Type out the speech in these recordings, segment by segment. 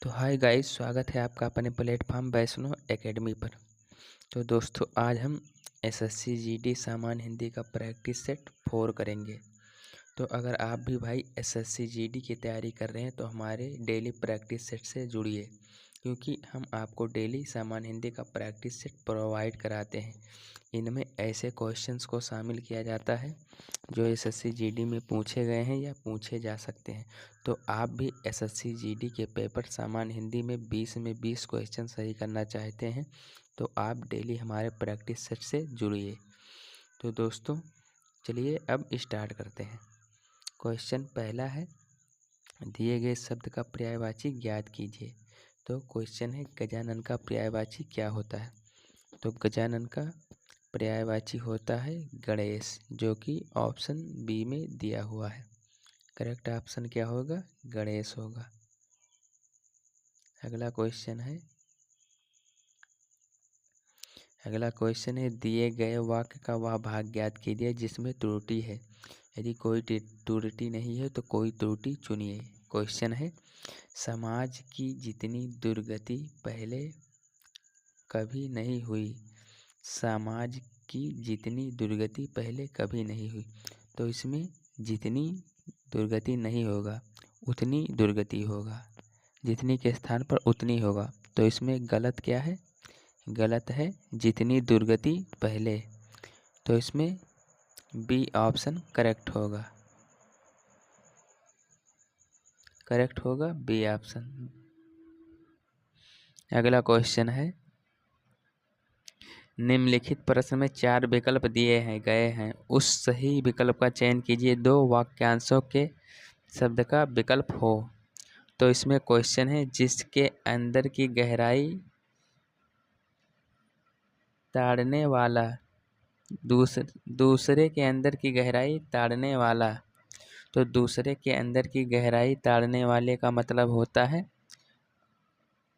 तो hi guys, स्वागत है आपका अपने प्लेटफॉर्म वैष्णो एकेडमी पर। तो दोस्तों, आज हम एसएससी जीडी सामान्य हिंदी का प्रैक्टिस सेट 4 करेंगे। तो अगर आप भी भाई एसएससी जीडी की तैयारी कर रहे हैं तो हमारे डेली प्रैक्टिस सेट से जुड़िए, क्योंकि हम आपको डेली सामान्य हिंदी का प्रैक्टिस सेट प्रोवाइड कराते हैं। इनमें ऐसे क्वेश्चंस को शामिल किया जाता है जो एसएससी जीडी में पूछे गए हैं या पूछे जा सकते हैं। तो आप भी एसएससी जीडी के पेपर सामान्य हिंदी में 20 में 20 क्वेश्चन सही करना चाहते हैं तो आप डेली हमारे प्रैक्टिस सेट से जुड़िए। तो दोस्तों, चलिए अब स्टार्ट करते हैं। क्वेश्चन पहला है, दिए गए शब्द का पर्यायवाची ज्ञात कीजिए। तो क्वेश्चन है, गजानन का पर्यायवाची क्या होता है? तो गजानन का पर्यायवाची होता है गणेश, जो कि ऑप्शन बी में दिया हुआ है। करेक्ट ऑप्शन क्या होगा? गणेश होगा। अगला क्वेश्चन है, दिए गए वाक्य का वह भाग ज्ञात कीजिए जिसमें त्रुटि है। यदि कोई त्रुटि नहीं है तो कोई त्रुटि चुनिए। क्वेश्चन है, समाज की जितनी दुर्गति पहले कभी नहीं हुई, समाज की जितनी दुर्गति पहले कभी नहीं हुई। तो इसमें जितनी दुर्गति नहीं होगा उतनी दुर्गति होगा, जितनी के स्थान पर उतनी होगा। तो इसमें गलत क्या है? गलत है जितनी दुर्गति पहले। तो इसमें बी ऑप्शन करेक्ट होगा। करेक्ट होगा बी ऑप्शन। अगला क्वेश्चन है, निम्नलिखित प्रश्न में 4 विकल्प दिए गए हैं, उस सही विकल्प का चयन कीजिए। 2 वाक्यांशों के शब्द का विकल्प हो। तो इसमें क्वेश्चन है, जिसके अंदर की गहराई ताड़ने वाला, दूसरे के अंदर की गहराई ताड़ने वाला। तो दूसरे के अंदर की गहराई ताड़ने वाले का मतलब होता है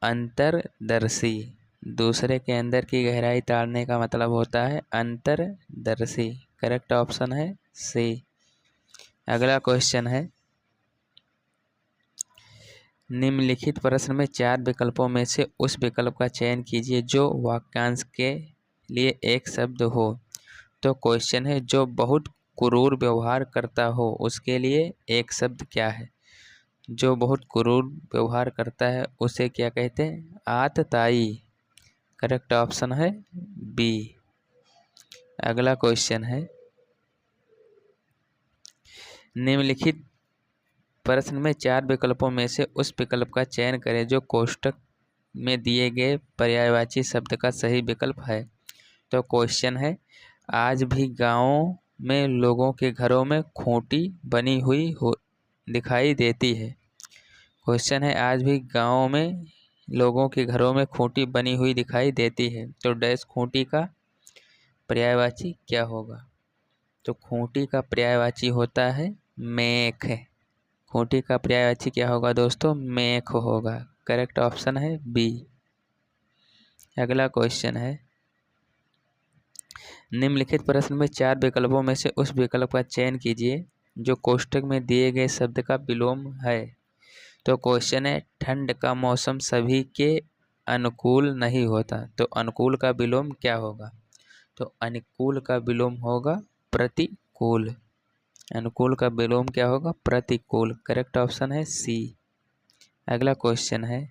अंतर्दर्शी। दूसरे के अंदर की गहराई ताड़ने का मतलब होता है अंतर्दर्शी। करेक्ट ऑप्शन है सी। अगला क्वेश्चन है, निम्नलिखित प्रश्न में 4 विकल्पों में से उस विकल्प का चयन कीजिए जो वाक्यांश के लिए एक शब्द हो। तो क्वेश्चन है, जो बहुत क्रूर व्यवहार करता हो उसके लिए एक शब्द क्या है? जो बहुत क्रूर व्यवहार करता है उसे क्या कहते हैं? आतताई। करेक्ट ऑप्शन है बी। अगला क्वेश्चन है, निम्नलिखित प्रश्न में 4 विकल्पों में से उस विकल्प का चयन करें जो कोष्ठक में दिए गए पर्यायवाची शब्द का सही विकल्प है। तो क्वेश्चन है, आज भी गाँवों में लोगों के घरों में खूंटी बनी हुई दिखाई देती है। क्वेश्चन है, आज भी गाँवों में लोगों के घरों में खूंटी बनी हुई दिखाई देती है। तो डैश खूंटी का पर्यायवाची क्या होगा? तो खूंटी का पर्यायवाची होता है मेख। खूंटी का पर्यायवाची क्या होगा दोस्तों? मेख होगा। करेक्ट ऑप्शन है बी। अगला क्वेश्चन है, निम्नलिखित प्रश्न में 4 विकल्पों में से उस विकल्प का चयन कीजिए जो कोष्ठक में दिए गए शब्द का विलोम है। तो क्वेश्चन है, ठंड का मौसम सभी के अनुकूल नहीं होता। तो अनुकूल का विलोम क्या होगा? तो अनुकूल का विलोम होगा प्रतिकूल। अनुकूल का विलोम क्या होगा? प्रतिकूल। करेक्ट ऑप्शन है सी। अगला क्वेश्चन है,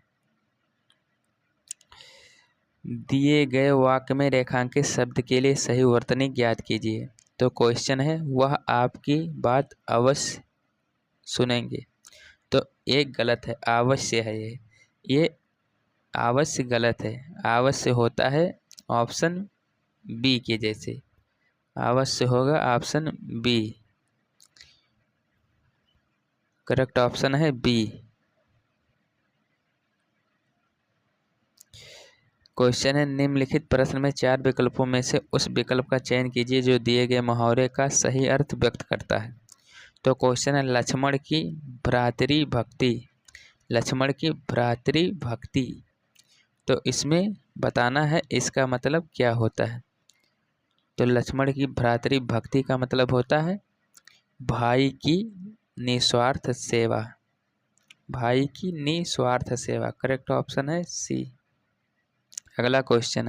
दिए गए वाक्य में रेखांकित शब्द के लिए सही वर्तनी ज्ञात कीजिए। तो क्वेश्चन है, वह आपकी बात अवश्य सुनेंगे। तो एक गलत है, अवश्य है ये अवश्य गलत है। अवश्य होता है ऑप्शन बी के जैसे। अवश्य होगा ऑप्शन बी। करेक्ट ऑप्शन है बी। क्वेश्चन है, निम्नलिखित प्रश्न में 4 विकल्पों में से उस विकल्प का चयन कीजिए जो दिए गए मुहावरे का सही अर्थ व्यक्त करता है। तो क्वेश्चन है, लक्ष्मण की भ्रातृभक्ति। लक्ष्मण की भ्रातृभक्ति। तो इसमें बताना है इसका मतलब क्या होता है। तो लक्ष्मण की भ्रातृभक्ति का मतलब होता है भाई की निस्वार्थ सेवा। भाई की निस्वार्थ सेवा। करेक्ट ऑप्शन है सी। अगला क्वेश्चन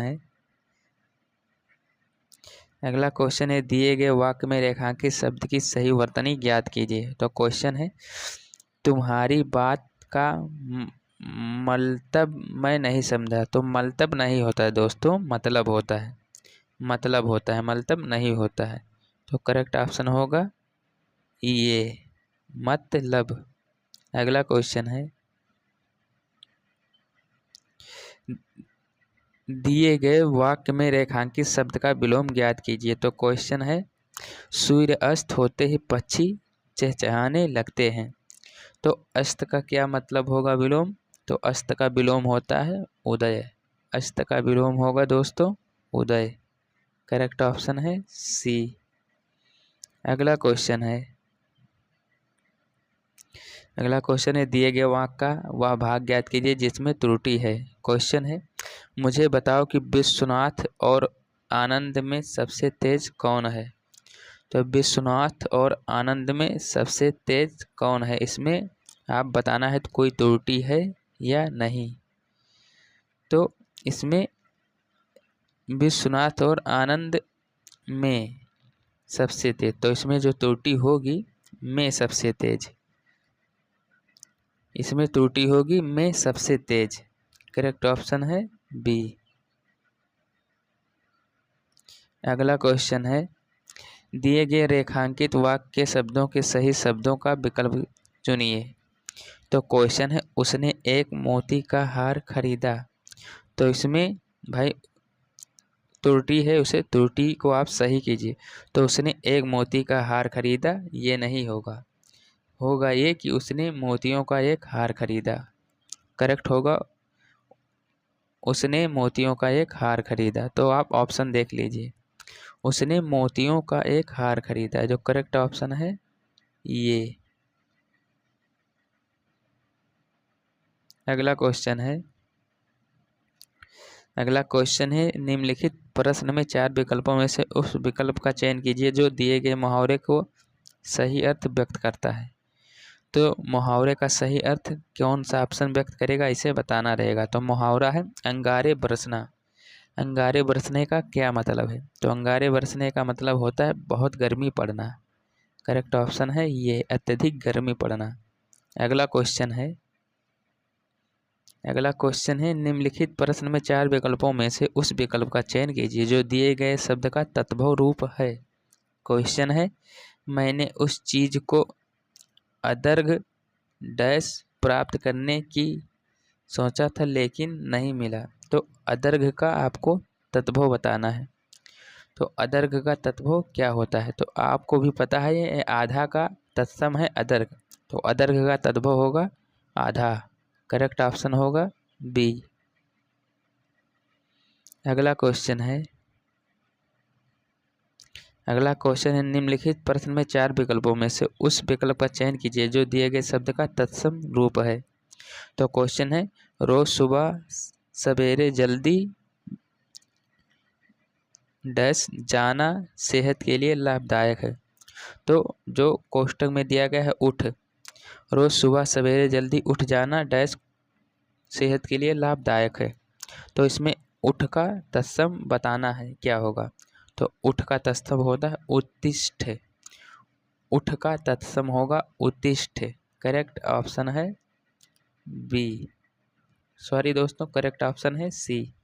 है दिए गए वाक्य में रेखांकित शब्द की सही वर्तनी ज्ञात कीजिए। तो क्वेश्चन है तुम्हारी बात का मतलब मैं नहीं समझा। तो मतलब नहीं होता है दोस्तों, मतलब होता है, मतलब नहीं होता है। तो करेक्ट ऑप्शन होगा ये, मतलब। अगला क्वेश्चन है दिए गए वाक्य में रेखांकित शब्द का विलोम ज्ञात कीजिए। तो क्वेश्चन है सूर्य अस्त होते ही पक्षी चहचहाने लगते हैं। तो अस्त का क्या मतलब होगा विलोम? तो अस्त का विलोम होता है उदय। अस्त का विलोम होगा दोस्तों उदय। करेक्ट ऑप्शन है सी। अगला क्वेश्चन है दिए गए वाक्य का वह भाग ज्ञात कीजिए जिसमें त्रुटि है। क्वेश्चन है मुझे बताओ कि विश्वनाथ और आनंद में सबसे तेज कौन है। तो विश्वनाथ और आनंद में सबसे तेज कौन है, इसमें आप बताना है तो कोई त्रुटि है या नहीं। तो इसमें विश्वनाथ और आनंद में सबसे तेज, तो इसमें जो त्रुटि होगी में सबसे तेज, इसमें त्रुटि होगी में सबसे तेज। करेक्ट ऑप्शन है बी। अगला क्वेश्चन है दिए गए रेखांकित वाक्य के शब्दों के सही शब्दों का विकल्प चुनिए। तो क्वेश्चन है उसने एक मोती का हार खरीदा। तो इसमें भाई त्रुटि है, उसे त्रुटि को आप सही कीजिए। तो उसने एक मोती का हार खरीदा, ये नहीं होगा, होगा ये कि उसने मोतियों का एक हार खरीदा। करेक्ट होगा उसने मोतियों का एक हार खरीदा। तो आप ऑप्शन देख लीजिए, उसने मोतियों का एक हार खरीदा, जो करेक्ट ऑप्शन है ये। अगला क्वेश्चन है निम्नलिखित प्रश्न में 4 विकल्पों में से उस विकल्प का चयन कीजिए जो दिए गए मुहावरे को सही अर्थ व्यक्त करता है। तो मुहावरे का सही अर्थ कौन सा ऑप्शन व्यक्त करेगा, इसे बताना रहेगा। तो मुहावरा है अंगारे बरसना। अंगारे बरसने का क्या मतलब है? तो अंगारे बरसने का मतलब होता है बहुत गर्मी पड़ना। करेक्ट ऑप्शन है ये, अत्यधिक गर्मी पड़ना। अगला क्वेश्चन है निम्नलिखित प्रश्न में 4 विकल्पों में से उस विकल्प का चयन कीजिए जो दिए गए शब्द का तत्भव रूप है। क्वेश्चन है मैंने उस चीज को अदर्घ डैश प्राप्त करने की सोचा था लेकिन नहीं मिला। तो अदर्घ का आपको तत्भव बताना है। तो अदर्घ का तत्भव क्या होता है? तो आपको भी पता है ये आधा का तत्सम है अदर्घ। तो अदर्घ का तत्भव होगा आधा। करेक्ट ऑप्शन होगा बी। अगला क्वेश्चन है निम्नलिखित प्रश्न में 4 विकल्पों में से उस विकल्प का चयन कीजिए जो दिए गए शब्द का तत्सम रूप है। तो क्वेश्चन है रोज सुबह सवेरे जल्दी डैश जाना सेहत के लिए लाभदायक है। तो जो कोष्टक में दिया गया है उठ, रोज सुबह सवेरे जल्दी उठ जाना डैश सेहत के लिए लाभदायक है। तो इसमें उठ का तत्सम बताना है क्या होगा। तो उठ का तत्सम होता है उत्तिष्ठ। उठ का तत्सम होगा उत्तिष्ठ। करेक्ट ऑप्शन है बी, सॉरी दोस्तों, करेक्ट ऑप्शन है सी।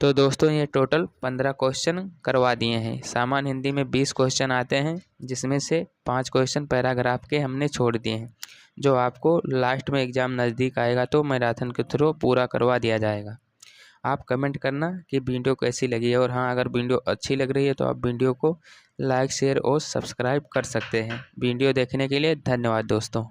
तो दोस्तों ये टोटल 15 क्वेश्चन करवा दिए हैं। सामान्य हिंदी में 20 क्वेश्चन आते हैं जिसमें से 5 क्वेश्चन पैराग्राफ के हमने छोड़ दिए हैं, जो आपको लास्ट में एग्ज़ाम नज़दीक आएगा तो मैराथन के थ्रू पूरा करवा दिया जाएगा। आप कमेंट करना कि वीडियो कैसी लगी है, और हाँ अगर वीडियो अच्छी लग रही है तो आप वीडियो को लाइक शेयर और सब्सक्राइब कर सकते हैं। वीडियो देखने के लिए धन्यवाद दोस्तों।